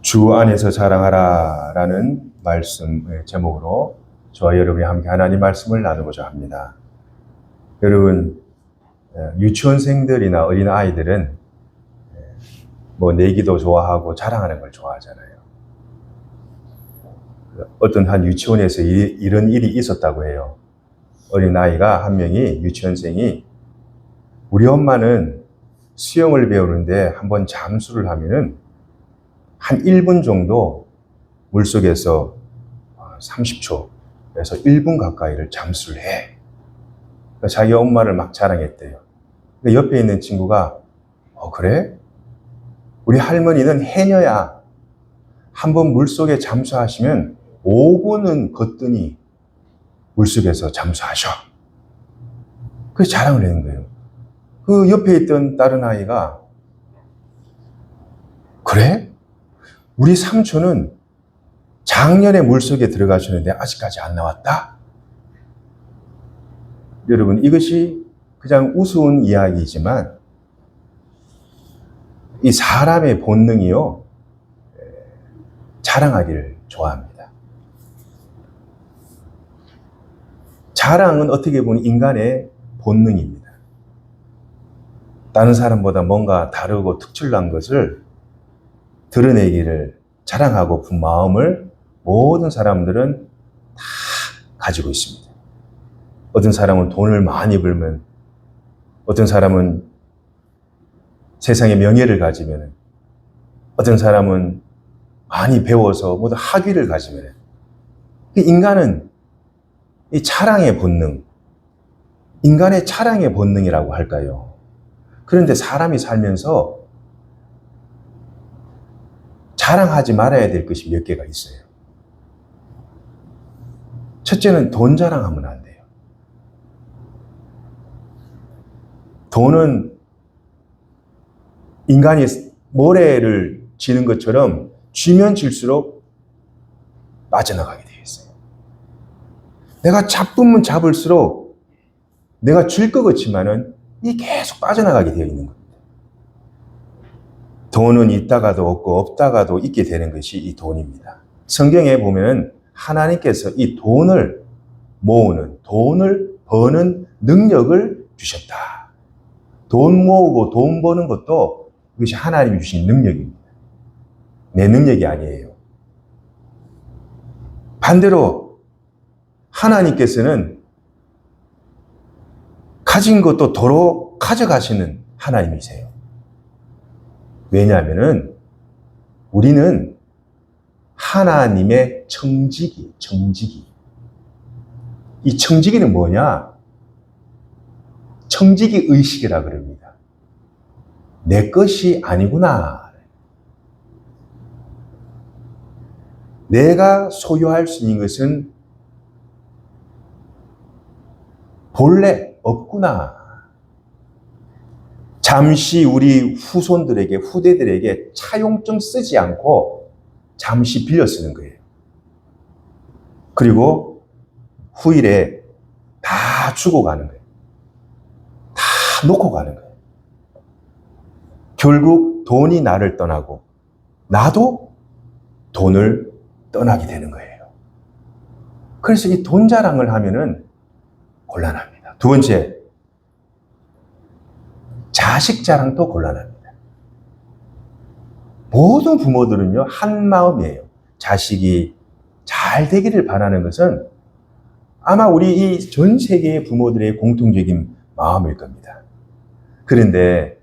주 안에서 자랑하라 라는 말씀의 제목으로 저와 여러분이 함께 하나님 말씀을 나누고자 합니다. 여러분, 유치원생들이나 어린아이들은 내기도 좋아하고 자랑하는 걸 좋아하잖아요. 어떤 한 유치원에서 이런 일이 있었다고 해요. 어린아이가 한 명이, 유치원생이, 우리 엄마는 수영을 배우는데 한번 잠수를 하면은 한 1분 정도 물속에서 30초에서 1분 가까이를 잠수를 해. 그러니까 자기 엄마를 막 자랑했대요. 근데 옆에 있는 친구가 그래? 우리 할머니는 해녀야. 한번 물속에 잠수하시면 5분은 거뜬히 물속에서 잠수하셔. 그래서 자랑을 하는 거예요. 그 옆에 있던 다른 아이가 그래? 우리 삼촌은 작년에 물속에 들어가셨는데 아직까지 안 나왔다? 여러분, 이것이 그냥 우스운 이야기이지만 이 사람의 본능이요, 자랑하기를 좋아합니다. 자랑은 어떻게 보면 인간의 본능입니다. 다른 사람보다 뭔가 다르고 특출난 것을 드러내기를 자랑하고 그 마음을 모든 사람들은 다 가지고 있습니다. 어떤 사람은 돈을 많이 벌면, 어떤 사람은 세상의 명예를 가지면, 어떤 사람은 많이 배워서 모두 학위를 가지면, 인간은 이 자랑의 본능, 인간의 자랑의 본능이라고 할까요? 그런데 사람이 살면서 자랑하지 말아야 될 것이 몇 개가 있어요. 첫째는 돈 자랑하면 안 돼요. 돈은 인간이 모래를 쥐는 것처럼 쥐면 질수록 빠져나가게 되어 있어요. 내가 잡으면 잡을수록 내가 줄 것 같지만은 이 계속 빠져나가게 되어 있는 겁니다. 돈은 있다가도 없고 없다가도 있게 되는 것이 이 돈입니다. 성경에 보면 하나님께서 이 돈을 모으는, 돈을 버는 능력을 주셨다. 돈 모으고 돈 버는 것도 이것이 하나님이 주신 능력입니다. 내 능력이 아니에요. 반대로 하나님께서는 가진 것도 도로 가져가시는 하나님이세요. 왜냐하면은 우리는 하나님의 청지기. 이 청지기는 뭐냐? 청지기 의식이라 그럽니다. 내 것이 아니구나. 내가 소유할 수 있는 것은 본래 없구나. 잠시 우리 후대들에게 차용증 쓰지 않고 잠시 빌려 쓰는 거예요. 그리고 후일에 다 주고 가는 거예요. 다 놓고 가는 거예요. 결국 돈이 나를 떠나고 나도 돈을 떠나게 되는 거예요. 그래서 이 돈 자랑을 하면은 곤란합니다. 두 번째, 자식 자랑도 곤란합니다. 모든 부모들은요, 한 마음이에요. 자식이 잘 되기를 바라는 것은 아마 우리 이 전 세계의 부모들의 공통적인 마음일 겁니다. 그런데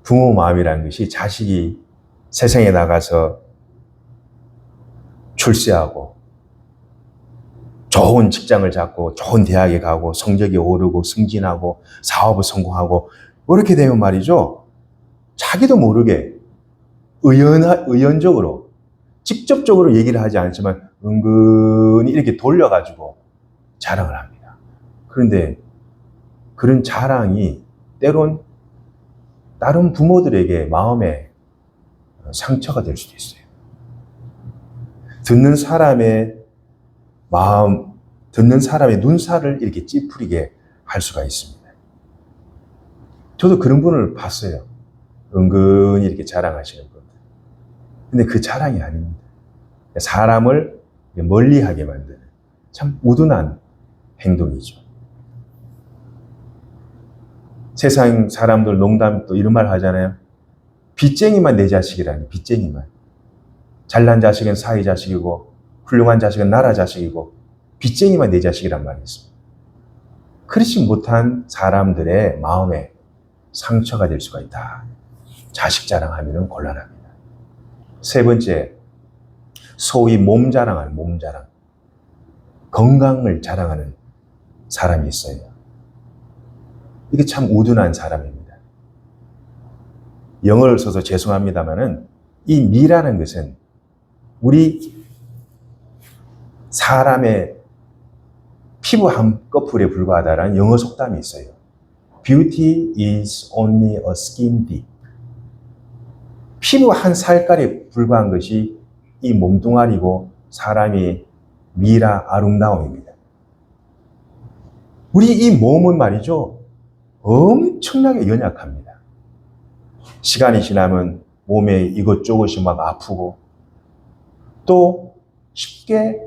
부모 마음이라는 것이 자식이 세상에 나가서 출세하고 좋은 직장을 잡고 좋은 대학에 가고 성적이 오르고 승진하고 사업을 성공하고 이렇게 되면 말이죠. 자기도 모르게 의연적으로 직접적으로 얘기를 하지 않지만 은근히 이렇게 돌려가지고 자랑을 합니다. 그런데 그런 자랑이 때론 다른 부모들에게 마음에 상처가 될 수도 있어요. 듣는 사람의 마음, 듣는 사람의 눈살을 이렇게 찌푸리게 할 수가 있습니다. 저도 그런 분을 봤어요. 은근히 이렇게 자랑하시는 분. 근데 그 자랑이 아닙니다. 사람을 멀리하게 만드는 참 우둔한 행동이죠. 세상 사람들 농담 또 이런 말 하잖아요. 빚쟁이만 내 자식이라니, 빚쟁이만. 잘난 자식은 사위 자식이고 훌륭한 자식은 나라 자식이고 빚쟁이만 내 자식이란 말이 있습니다. 그렇지 못한 사람들의 마음에 상처가 될 수가 있다. 자식 자랑하면 곤란합니다. 세 번째, 소위 몸 자랑하는 몸 자랑. 건강을 자랑하는 사람이 있어요. 이게 참 우둔한 사람입니다. 영어를 써서 죄송합니다만은 이 미라는 것은 우리 사람의 피부 한꺼풀에 불과하다라는 영어 속담이 있어요. Beauty is only a skin deep. 피부 한 살깔에 불과한 것이 이 몸뚱아리고 사람이 미라 아름다움입니다. 우리 이 몸은 말이죠. 엄청나게 연약합니다. 시간이 지나면 몸에 이것저것이 막 아프고 또 쉽게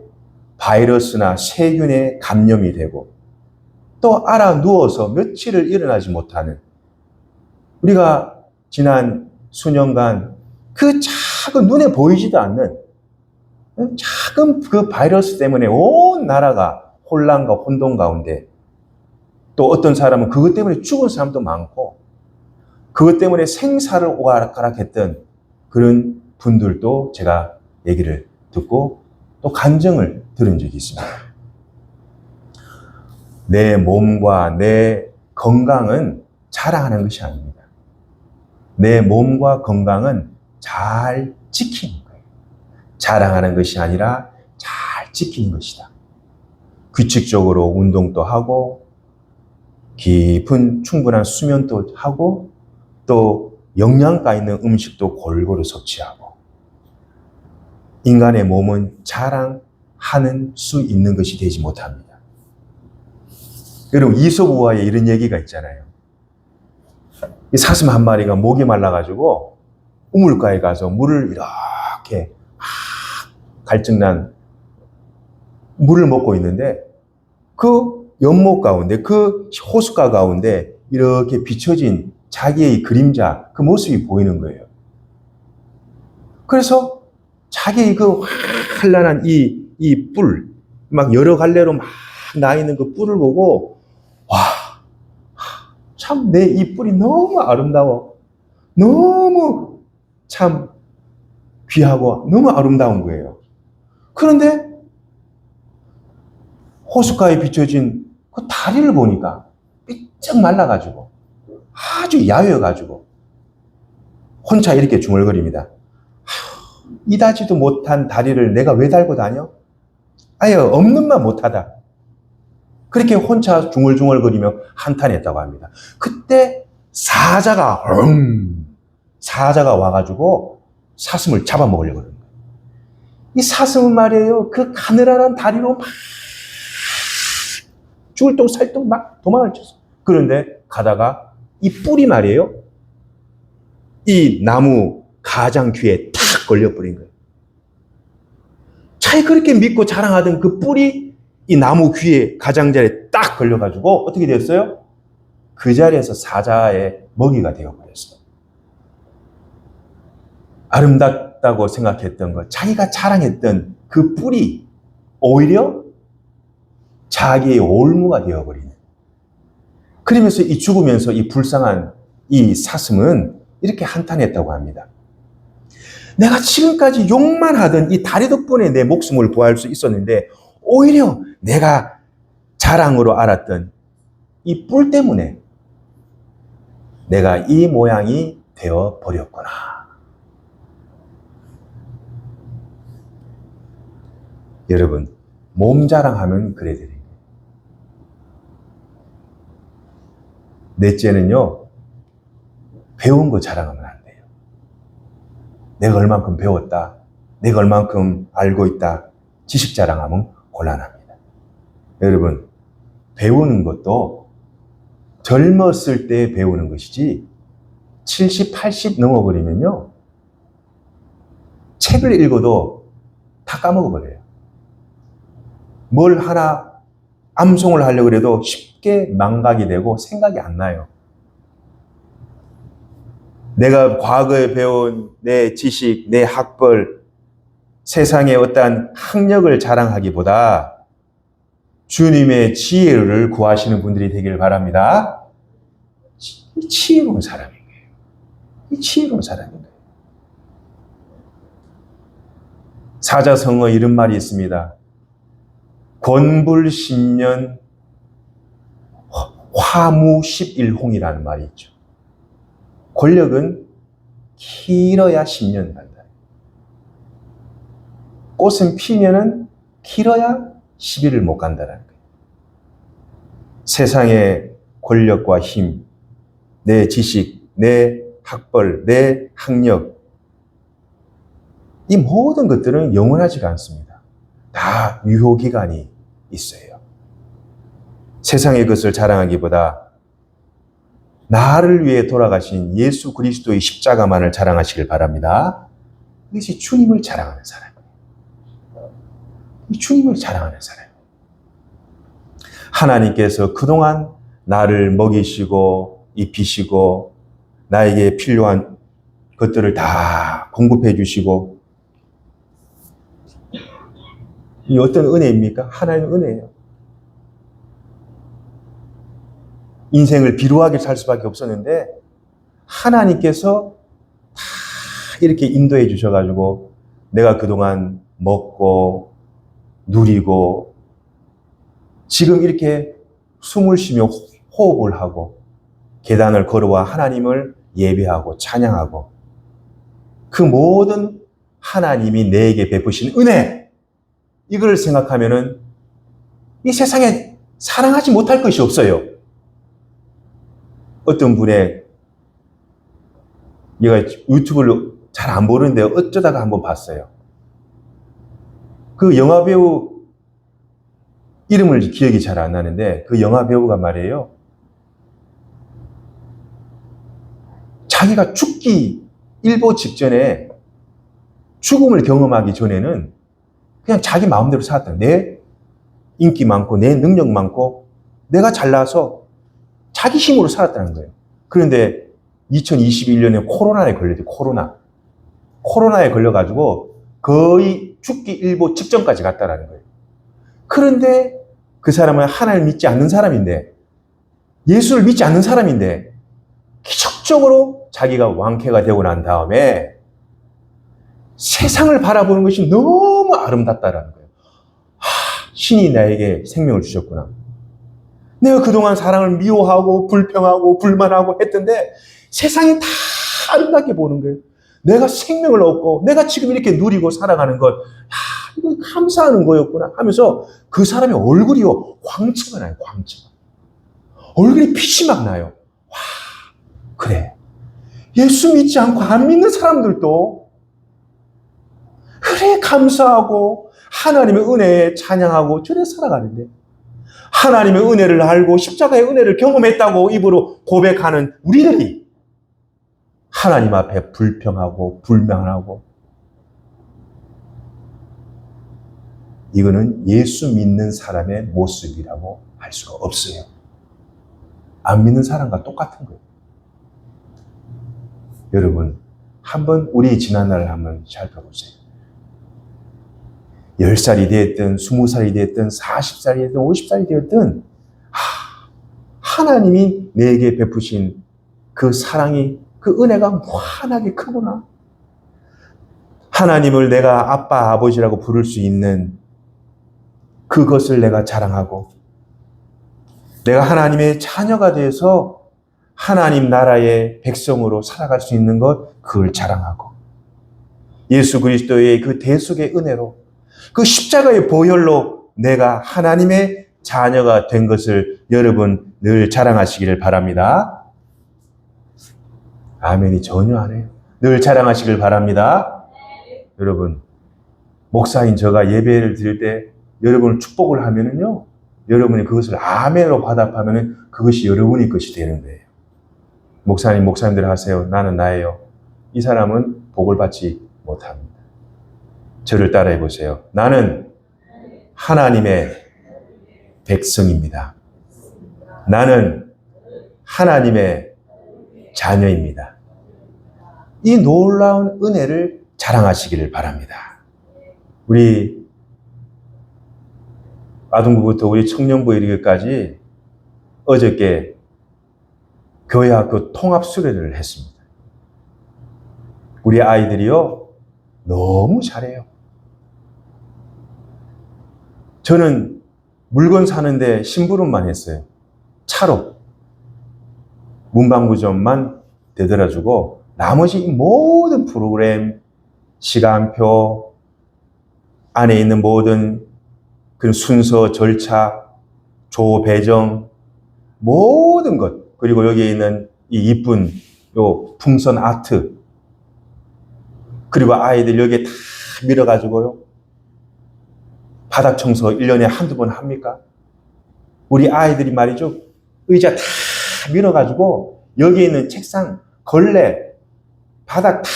바이러스나 세균에 감염이 되고 또 알아 누워서 며칠을 일어나지 못하는 우리가 지난 수년간 그 작은 눈에 보이지도 않는 작은 그 바이러스 때문에 온 나라가 혼란과 혼돈 가운데 또 어떤 사람은 그것 때문에 죽은 사람도 많고 그것 때문에 생사를 오가락가락했던 그런 분들도 제가 얘기를 듣고 또 간증을 들은 적이 있습니다. 내 몸과 내 건강은 자랑하는 것이 아닙니다. 내 몸과 건강은 잘 지키는 거예요. 자랑하는 것이 아니라 잘 지키는 것이다. 규칙적으로 운동도 하고 깊은 충분한 수면도 하고 또 영양가 있는 음식도 골고루 섭취하고 인간의 몸은 자랑하는 수 있는 것이 되지 못합니다. 여러분 이솝우화에 이런 얘기가 있잖아요. 이 사슴 한 마리가 목이 말라가지고 우물가에 가서 물을 이렇게 갈증난 물을 먹고 있는데 그 연못 가운데 그 호숫가 가운데 이렇게 비춰진 자기의 그림자 그 모습이 보이는 거예요. 그래서 자기의 그 환란한 이 뿔, 막 여러 갈래로 막 나 있는 그 뿔을 보고 와, 참 내 이 뿔이 너무 아름다워. 너무 참 귀하고 너무 아름다운 거예요. 그런데 호숫가에 비춰진 그 다리를 보니까 삐쩍 말라가지고 아주 야위어가지고 혼자 이렇게 중얼거립니다. 이다지도 못한 다리를 내가 왜 달고 다녀? 아예 없는 만 못하다. 그렇게 혼자 중얼중얼거리며 한탄했다고 합니다. 그때 사자가 와가지고 사슴을 잡아먹으려고 그러는 거예요. 이 사슴은 말이에요. 그 가늘한 다리로 막 쫄똥살똥 막 도망을 쳤어. 그런데 가다가 이 뿔이 말이에요. 이 나무 가장 귀에 탁 걸려버린 거예요. 차에 그렇게 믿고 자랑하던 그 뿔이 이 나무 귀에 가장자리에 딱 걸려가지고 어떻게 됐어요? 그 자리에서 사자의 먹이가 되어버렸어요. 아름답다고 생각했던 것, 자기가 자랑했던 그 뿔이 오히려 자기의 올무가 되어버리는. 그러면서 이 죽으면서 이 불쌍한 이 사슴은 이렇게 한탄했다고 합니다. 내가 지금까지 욕만 하던 이 다리 덕분에 내 목숨을 구할 수 있었는데 오히려 내가 자랑으로 알았던 이 뿔 때문에 내가 이 모양이 되어 버렸구나. 여러분, 몸 자랑하면 그래 되는 거예요. 넷째는요, 배운 거 자랑하면 안 돼요. 내가 얼만큼 배웠다. 내가 얼만큼 알고 있다. 지식 자랑하면 곤란합니다. 여러분, 배우는 것도 젊었을 때 배우는 것이지 70, 80 넘어버리면요. 책을 읽어도 다 까먹어버려요. 뭘 하나 암송을 하려고 해도 쉽게 망각이 되고 생각이 안 나요. 내가 과거에 배운 내 지식, 내 학벌, 세상의 어떠한 학력을 자랑하기보다 주님의 지혜를 구하시는 분들이 되기를 바랍니다. 이 지혜로운 사람이에요. 이 지혜로운 사람이에요. 사자성어 이런 말이 있습니다. 권불10년 화무 11홍이라는 말이 있죠. 권력은 길어야 10년 간다. 꽃은 피면은 길어야 10일을 못 간다는 거예요. 세상의 권력과 힘, 내 지식, 내 학벌, 내 학력, 이 모든 것들은 영원하지가 않습니다. 다 유효기간이 있어요. 세상의 것을 자랑하기보다 나를 위해 돌아가신 예수 그리스도의 십자가만을 자랑하시길 바랍니다. 이것이 주님을 자랑하는 사람이에요. 이 주님을 자랑하는 사람이에요. 하나님께서 그동안 나를 먹이시고 입히시고 나에게 필요한 것들을 다 공급해 주시고, 이 어떤 은혜입니까? 하나님의 은혜예요. 인생을 비루하게 살 수밖에 없었는데 하나님께서 다 이렇게 인도해 주셔가지고 내가 그동안 먹고 누리고 지금 이렇게 숨을 쉬며 호흡을 하고 계단을 걸어와 하나님을 예배하고 찬양하고, 그 모든 하나님이 내게 베푸신 은혜, 이걸 생각하면은 이 세상에 사랑하지 못할 것이 없어요. 어떤 분의, 얘가 유튜브를 잘 안 보는데 어쩌다가 한번 봤어요. 그 영화배우 이름을 기억이 잘 안 나는데 그 영화배우가 말이에요. 자기가 죽기 일보 직전에, 죽음을 경험하기 전에는 그냥 자기 마음대로 살았다. 내 인기 많고 내 능력 많고 내가 잘나서 자기 힘으로 살았다는 거예요. 그런데 2021년에 코로나에 걸렸대요. 코로나에 걸려가지고 거의 죽기 일보 직전까지 갔다라는 거예요. 그런데 그 사람은 하나님을 믿지 않는 사람인데, 예수를 믿지 않는 사람인데 기적적으로 자기가 왕쾌가 되고 난 다음에 세상을 바라보는 것이 너무 아름답다라는 거예요. 신이 나에게 생명을 주셨구나. 내가 그동안 사랑을 미워하고 불평하고 불만하고 했던데 세상이 다 아름답게 보는 거예요. 내가 생명을 얻고 내가 지금 이렇게 누리고 살아가는 것, 이거 감사하는 거였구나 하면서 그 사람의 얼굴이요, 광채가 나요. 광채가. 얼굴이 빛이 막 나요. 와, 그래. 예수 믿지 않고 안 믿는 사람들도 그래 감사하고 하나님의 은혜에 찬양하고 저래 살아가는데, 하나님의 은혜를 알고 십자가의 은혜를 경험했다고 입으로 고백하는 우리들이 하나님 앞에 불평하고 불만하고, 이거는 예수 믿는 사람의 모습이라고 할 수가 없어요. 안 믿는 사람과 똑같은 거예요. 여러분, 한번 우리 지난날을 한번 살펴보세요. 10살이 되었든 20살이 되었든 40살이 되었든 50살이 되었든 하나님이 내게 베푸신 그 사랑이, 그 은혜가 무한하게 크구나. 하나님을 내가 아빠, 아버지라고 부를 수 있는 그것을 내가 자랑하고, 내가 하나님의 자녀가 돼서 하나님 나라의 백성으로 살아갈 수 있는 것, 그걸 자랑하고, 예수 그리스도의 그 대속의 은혜로, 그 십자가의 보혈로 내가 하나님의 자녀가 된 것을 여러분 늘 자랑하시기를 바랍니다. 아멘이 전혀 안 해요. 늘 자랑하시길 바랍니다. 여러분, 목사인 저가 예배를 드릴 때 여러분을 축복을 하면은요, 여러분이 그것을 아멘으로 화답하면은 그것이 여러분의 것이 되는 거예요. 목사님들 하세요. 나는 나예요. 이 사람은 복을 받지 못합니다. 저를 따라해 보세요. 나는 하나님의 백성입니다. 나는 하나님의 자녀입니다. 이 놀라운 은혜를 자랑하시기를 바랍니다. 우리 아동부부터 우리 청년부 이르기까지 어저께 교회 학교 통합 수련회를 했습니다. 우리 아이들이요, 너무 잘해요. 저는 물건 사는데 심부름만 했어요. 차로. 문방구점만 되돌아주고 나머지 모든 프로그램, 시간표, 안에 있는 모든 그 순서, 절차, 조 배정, 모든 것, 그리고 여기에 있는 이 이쁜 요 풍선 아트, 그리고 아이들 여기에 다 밀어가지고요. 바닥 청소 1년에 한두 번 합니까? 우리 아이들이 말이죠. 의자 다 밀어가지고 여기에 있는 책상, 걸레, 바닥 다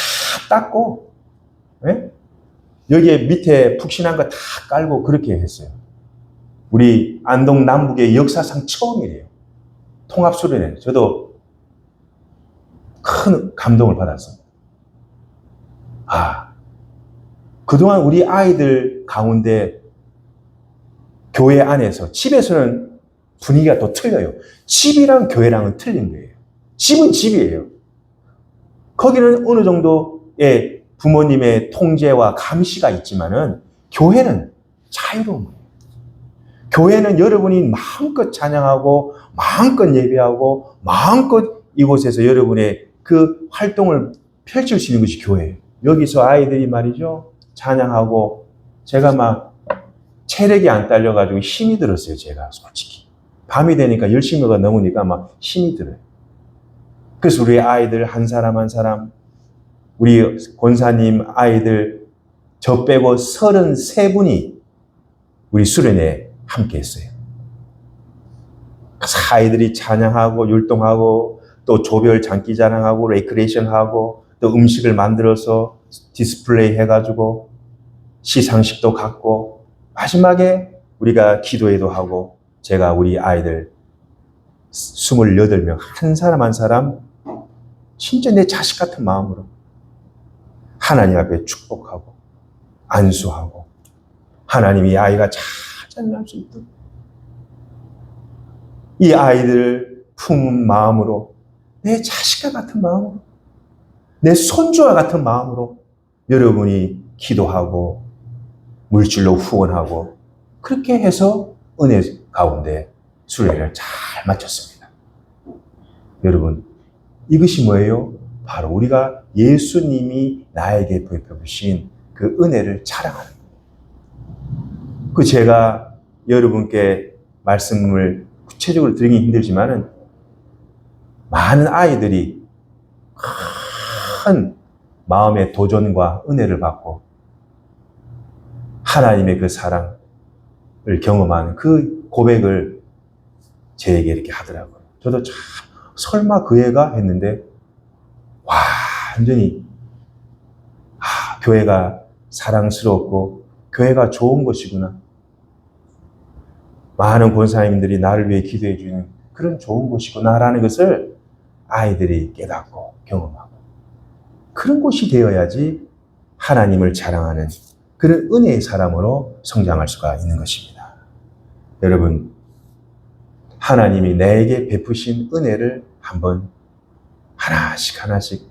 닦고, 예? 여기에 밑에 푹신한 거 다 깔고 그렇게 했어요. 우리 안동 남북의 역사상 처음이래요. 통합수련회. 저도 큰 감동을 받았습니다. 그동안 우리 아이들 가운데 교회 안에서, 집에서는 분위기가 또 틀려요. 집이랑 교회랑은 틀린 거예요. 집은 집이에요. 거기는 어느 정도의 부모님의 통제와 감시가 있지만은 교회는 자유로운 거예요. 교회는 여러분이 마음껏 찬양하고 마음껏 예배하고 마음껏 이곳에서 여러분의 그 활동을 펼칠 수 있는 것이 교회예요. 여기서 아이들이 말이죠, 찬양하고 제가 막 체력이 안 딸려가지고 힘이 들었어요. 제가 솔직히 밤이 되니까 10시가 넘으니까 막 힘이 들어요. 그래서 우리 아이들 한 사람 한 사람, 우리 권사님 아이들 저 빼고 33분이 우리 수련회에 함께 했어요. 그래서 아이들이 찬양하고 율동하고 또 조별 장기자랑하고 레크레이션하고 또 음식을 만들어서 디스플레이 해가지고 시상식도 갖고 마지막에 우리가 기도회도 하고 제가 우리 아이들 28명 한 사람 한 사람 진짜 내 자식 같은 마음으로 하나님 앞에 축복하고 안수하고 하나님이 아이가 잘 자랄 수 있도록 이 아이들을 품은 마음으로 내 자식과 같은 마음으로 내 손주와 같은 마음으로 여러분이 기도하고 물질로 후원하고 그렇게 해서 은혜 가운데 수련회를 잘 마쳤습니다. 여러분, 이것이 뭐예요? 바로 우리가 예수님이 나에게 베푸신 그 은혜를 자랑하는 거예요. 그 제가 여러분께 말씀을 구체적으로 드리긴 힘들지만은 많은 아이들이 큰 마음의 도전과 은혜를 받고 하나님의 그 사랑을 경험하는 그 고백을 제에게 이렇게 하더라고요. 저도 참 설마 그 애가 했는데 완전히 교회가 사랑스럽고 교회가 좋은 것이구나. 많은 권사님들이 나를 위해 기도해 주는 그런 좋은 곳이구나라는 것을 아이들이 깨닫고 경험하고 그런 곳이 되어야지 하나님을 자랑하는 그런 은혜의 사람으로 성장할 수가 있는 것입니다. 여러분, 하나님이 나에게 베푸신 은혜를 한번 하나씩 하나씩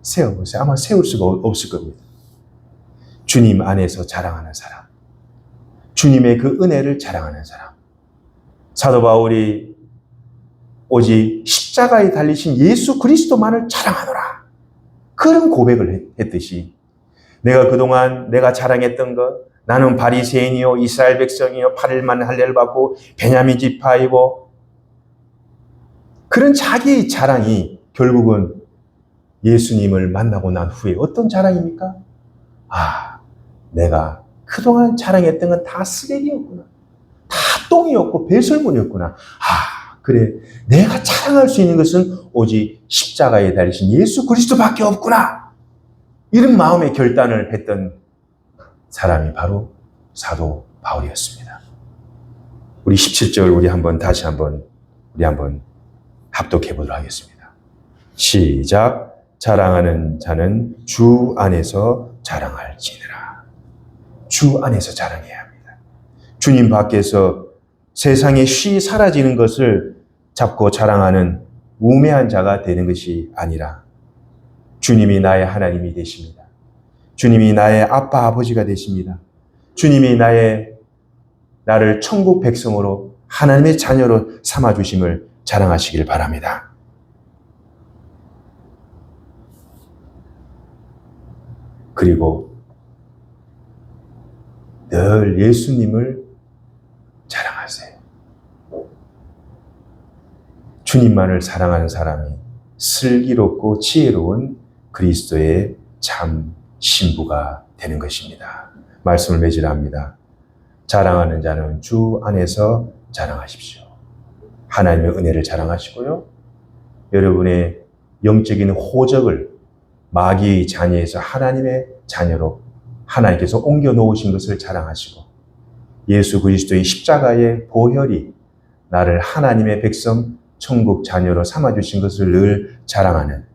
세워보세요. 아마 세울 수가 없을 겁니다. 주님 안에서 자랑하는 사람, 주님의 그 은혜를 자랑하는 사람. 사도 바울이 오직 십자가에 달리신 예수 그리스도만을 자랑하노라, 그런 고백을 했듯이 내가 그동안 내가 자랑했던 것, 나는 바리새인이요 이스라엘 백성이요 8일만 할례를 받고 베냐민 지파이고, 그런 자기 자랑이 결국은 예수님을 만나고 난 후에 어떤 자랑입니까? 내가 그동안 자랑했던 건 다 쓰레기였구나, 다 똥이었고 배설물이었구나. 그래, 내가 자랑할 수 있는 것은 오직 십자가에 달리신 예수 그리스도밖에 없구나. 이런 마음의 결단을 했던 사람이 바로 사도 바울이었습니다. 우리 17절 우리 다시 한번 합독해 보도록 하겠습니다. 시작. 자랑하는 자는 주 안에서 자랑할지니라. 주 안에서 자랑해야 합니다. 주님 밖에서 세상에 쉬 사라지는 것을 잡고 자랑하는 우매한 자가 되는 것이 아니라 주님이 나의 하나님이 되십니다. 주님이 나의 아빠 아버지가 되십니다. 주님이 나를 천국 백성으로 하나님의 자녀로 삼아주심을 자랑하시길 바랍니다. 그리고 늘 예수님을 자랑하세요. 주님만을 사랑하는 사람이 슬기롭고 지혜로운 그리스도의 참 신부가 되는 것입니다. 말씀을 맺으랍니다. 자랑하는 자는 주 안에서 자랑하십시오. 하나님의 은혜를 자랑하시고요. 여러분의 영적인 호적을 마귀의 자녀에서 하나님의 자녀로 하나님께서 옮겨 놓으신 것을 자랑하시고 예수 그리스도의 십자가의 보혈이 나를 하나님의 백성 천국 자녀로 삼아주신 것을 늘 자랑하는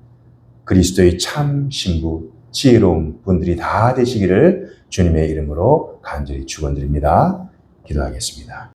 그리스도의 참 신부 지혜로운 분들이 다 되시기를 주님의 이름으로 간절히 축원드립니다. 기도하겠습니다.